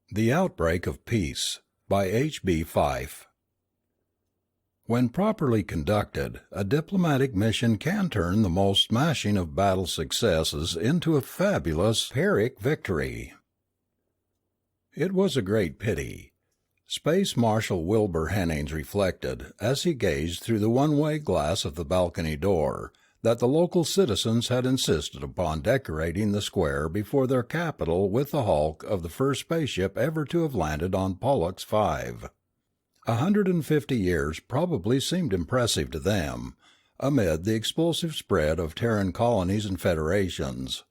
The Outbreak of Peace by H.B. Fyfe. When properly conducted, a diplomatic mission can turn the most smashing of battle successes into a fabulous Pyrrhic victory. It was a great pity, Space Marshal Wilbur Hennings reflected as he gazed through the one-way glass of the balcony door, that the local citizens had insisted upon decorating the square before their capital with the hulk of the first spaceship ever to have landed on Pollux 5. 150 years probably seemed impressive to them, amid the explosive spread of Terran colonies and federations.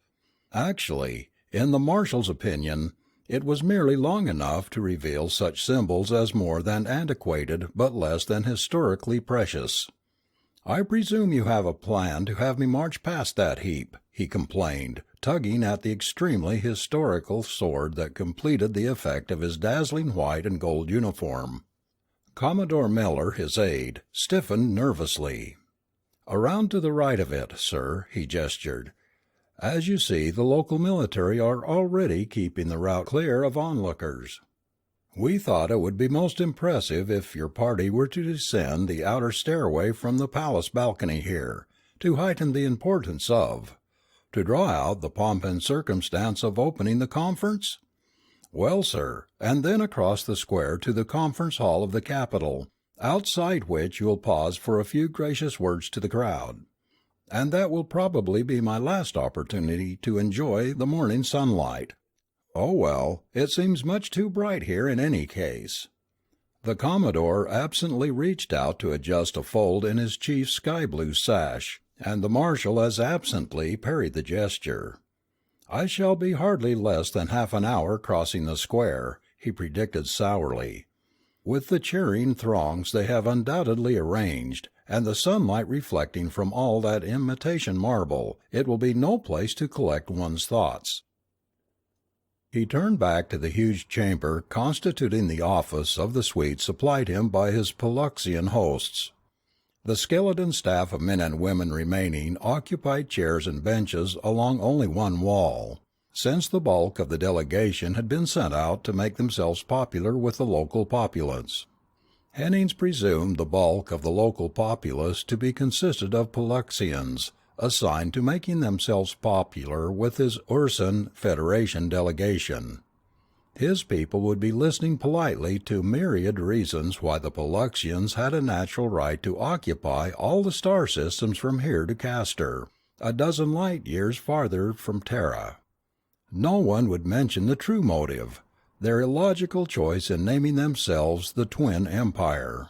Actually, in the Marshal's opinion, it was merely long enough to reveal such symbols as more than antiquated but less than historically precious. "I presume you have a plan to have me march past that heap," he complained, tugging at the extremely historical sword that completed the effect of his dazzling white and gold uniform. Commodore Miller, his aide, stiffened nervously. "Around to the right of it, sir," he gestured. "As you see, the local military are already keeping the route clear of onlookers. We thought it would be most impressive if your party were to descend the outer stairway from the palace balcony here, to heighten the importance of, to draw out the pomp and circumstance of opening the conference? Well, sir, and then across the square to the conference hall of the Capitol, outside which you will pause for a few gracious words to the crowd. And that will probably be my last opportunity to enjoy the morning sunlight. Oh well, it seems much too bright here in any case." The Commodore absently reached out to adjust a fold in his chief's sky-blue sash, and the Marshal as absently parried the gesture. "I shall be hardly less than half an hour crossing the square," he predicted sourly. "With the cheering throngs they have undoubtedly arranged, and the sunlight reflecting from all that imitation marble, it will be no place to collect one's thoughts." He turned back to the huge chamber constituting the office of the suite supplied him by his Polluxian hosts. The skeleton staff of men and women remaining occupied chairs and benches along only one wall, since the bulk of the delegation had been sent out to make themselves popular with the local populace. Hennings presumed the bulk of the local populace to be consisted of Polluxians, assigned to making themselves popular with his Ursan Federation delegation. His people would be listening politely to myriad reasons why the Polluxians had a natural right to occupy all the star systems from here to Castor, a dozen light years farther from Terra. No one would mention the true motive, their illogical choice in naming themselves the Twin Empire.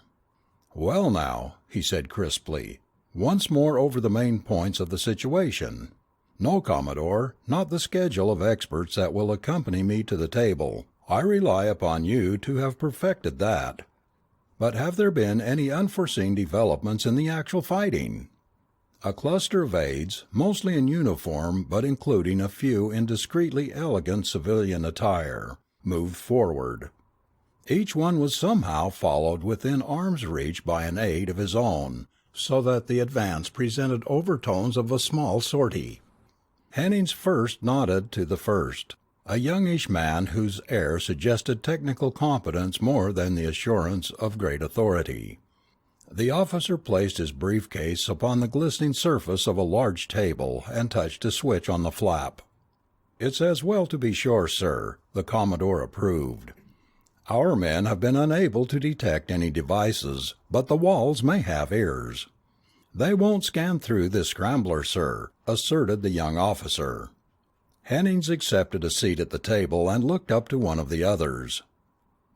"Well now," he said crisply, "once more over the main points of the situation. No, Commodore, not the schedule of experts that will accompany me to the table. I rely upon you to have perfected that. But have there been any unforeseen developments in the actual fighting?" A cluster of aides, mostly in uniform but including a few in discreetly elegant civilian attire, moved forward. Each one was somehow followed within arm's reach by an aide of his own, so that the advance presented overtones of a small sortie. Hennings first nodded to the first, a youngish man whose air suggested technical competence more than the assurance of great authority. The officer placed his briefcase upon the glistening surface of a large table and touched a switch on the flap. "It's as well to be sure, sir," the Commodore approved. "Our men have been unable to detect any devices, but the walls may have ears." "They won't scan through this scrambler, sir," asserted the young officer. Hennings accepted a seat at the table and looked up to one of the others.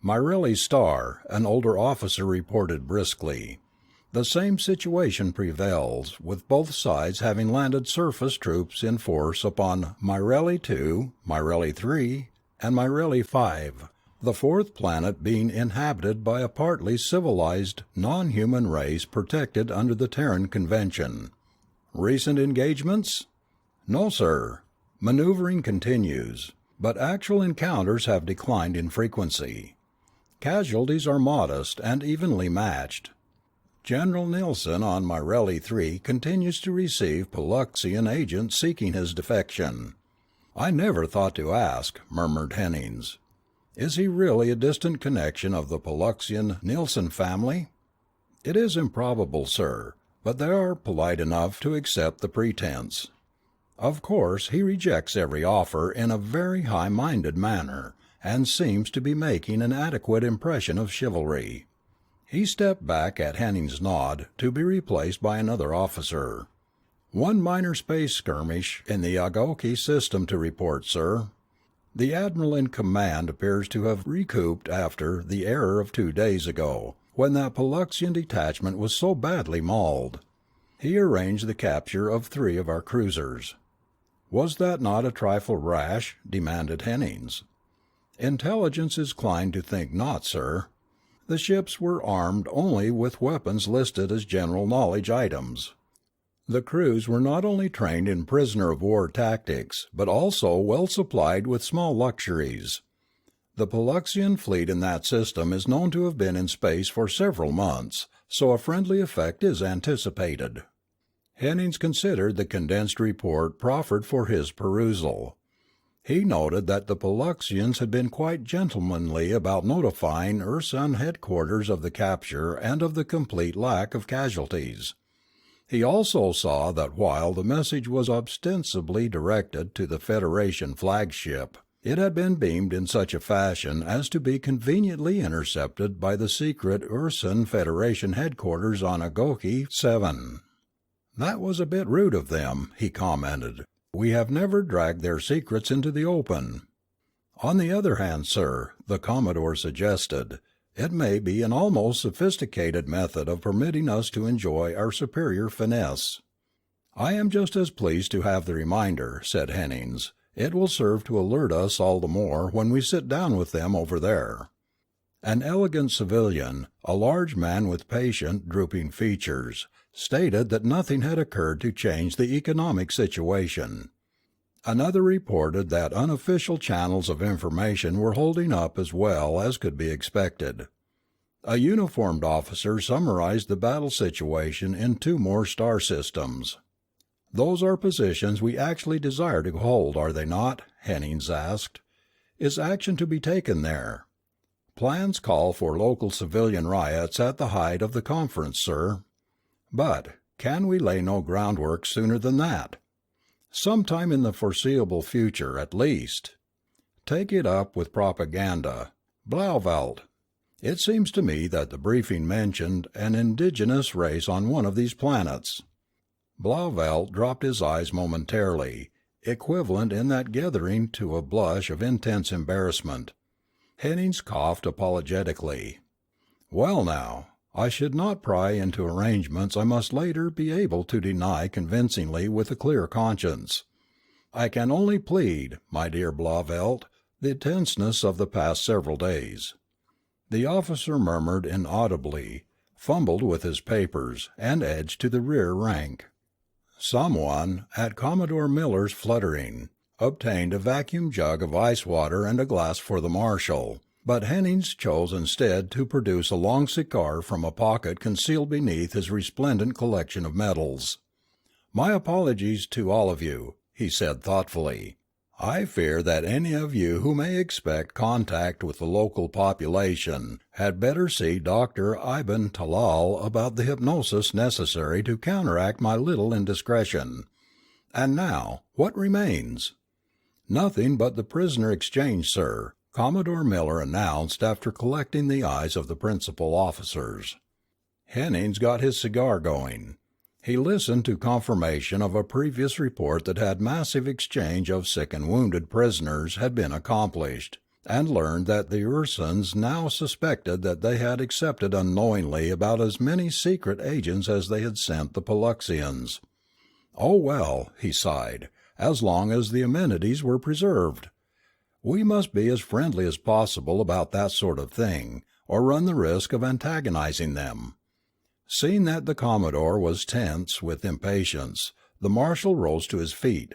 "Myrelli's star," an older officer reported briskly. "The same situation prevails, with both sides having landed surface troops in force upon Myrelli 2, Myrelli 3, and Myrelli 5. The fourth planet being inhabited by a partly civilized, non-human race protected under the Terran Convention." "Recent engagements?" "No, sir. Maneuvering continues, but actual encounters have declined in frequency. Casualties are modest and evenly matched. General Nilsson on Myrelli 3 continues to receive Polluxian agents seeking his defection." "I never thought to ask," murmured Hennings. Is he really a distant connection of the Pollux-Nielsen family? It is improbable, sir, but they are polite enough to accept the pretense. Of course, he rejects every offer in a very high-minded manner, and seems to be making an adequate impression of chivalry. He stepped back at Henning's nod, to be replaced by another officer. One minor space skirmish in the Agoki system to report, sir. The admiral in command appears to have recouped after the error of 2 days ago, when that Polluxian detachment was so badly mauled. He arranged the capture of 3 of our cruisers. Was that not a trifle rash? Demanded Hennings. Intelligence is inclined to think not, sir. The ships were armed only with weapons listed as general knowledge items. The crews were not only trained in prisoner-of-war tactics, but also well supplied with small luxuries. The Polluxian fleet in that system is known to have been in space for several months, so a friendly effect is anticipated. Hennings considered the condensed report proffered for his perusal. He noted that the Polluxians had been quite gentlemanly about notifying Ursun headquarters of the capture and of the complete lack of casualties. He also saw that while the message was ostensibly directed to the Federation flagship, it had been beamed in such a fashion as to be conveniently intercepted by the secret Ursun Federation headquarters on Agoki 7. "That was a bit rude of them," he commented. "We have never dragged their secrets into the open." "On the other hand, sir," the Commodore suggested, "it may be an almost sophisticated method of permitting us to enjoy our superior finesse." "I am just as pleased to have the reminder," said Hennings. "It will serve to alert us all the more when we sit down with them over there." An elegant civilian, a large man with patient, drooping features, stated that nothing had occurred to change the economic situation. Another reported that unofficial channels of information were holding up as well as could be expected. A uniformed officer summarized the battle situation in 2 more star systems. "Those are positions we actually desire to hold, are they not?" Hennings asked. "Is action to be taken there?" "Plans call for local civilian riots at the height of the conference, sir." "But can we lay no groundwork sooner than that?" "Sometime in the foreseeable future, at least." "Take it up with propaganda. Blauvelt. It seems to me that the briefing mentioned an indigenous race on one of these planets." Blauvelt dropped his eyes momentarily, equivalent in that gathering to a blush of intense embarrassment. Hennings coughed apologetically. "Well now, I should not pry into arrangements I must later be able to deny convincingly with a clear conscience. I can only plead, my dear Blauvelt, the tenseness of the past several days." The officer murmured inaudibly, fumbled with his papers, and edged to the rear rank. Someone, at Commodore Miller's fluttering, obtained a vacuum jug of ice water and a glass for the marshal, but Hennings chose instead to produce a long cigar from a pocket concealed beneath his resplendent collection of medals. "My apologies to all of you," he said thoughtfully. "I fear that any of you who may expect contact with the local population had better see Dr. Ibn Talal about the hypnosis necessary to counteract my little indiscretion. And now, what remains?" "Nothing but the prisoner exchange, sir," Commodore Miller announced after collecting the eyes of the principal officers. Hennings got his cigar going. He listened to confirmation of a previous report that massive exchange of sick and wounded prisoners had been accomplished, and learned that the Ursuns now suspected that they had accepted unknowingly about as many secret agents as they had sent the Polluxians. "Oh well," he sighed, "as long as the amenities were preserved. We must be as friendly as possible about that sort of thing, or run the risk of antagonizing them." Seeing that the Commodore was tense with impatience, the Marshal rose to his feet.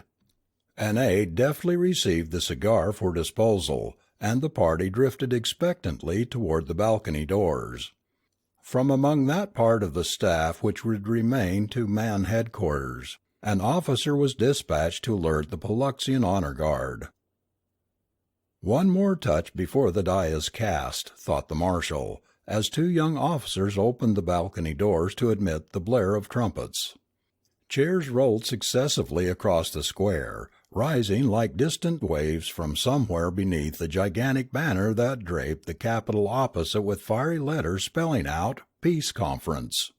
An aide deftly received the cigar for disposal, and the party drifted expectantly toward the balcony doors. From among that part of the staff which would remain to man headquarters, an officer was dispatched to alert the Polluxian honor guard. One more touch before the die is cast, thought the marshal, as two young officers opened the balcony doors to admit the blare of trumpets. Cheers rolled successively across the square, rising like distant waves from somewhere beneath the gigantic banner that draped the Capitol opposite with fiery letters spelling out Peace Conference.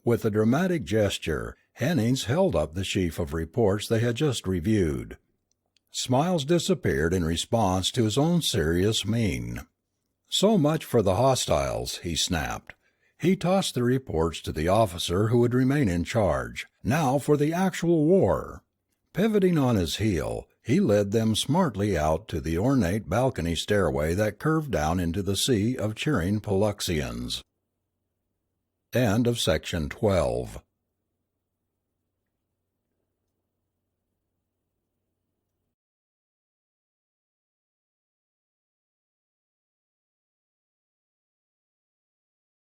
With a dramatic gesture, Hennings held up the sheaf of reports they had just reviewed. Smiles disappeared in response to his own serious mien. "So much for the hostiles," he snapped. He tossed the reports to the officer who would remain in charge. "Now for the actual war." Pivoting on his heel, he led them smartly out to the ornate balcony stairway that curved down into the sea of cheering Paluxians. End of section 12.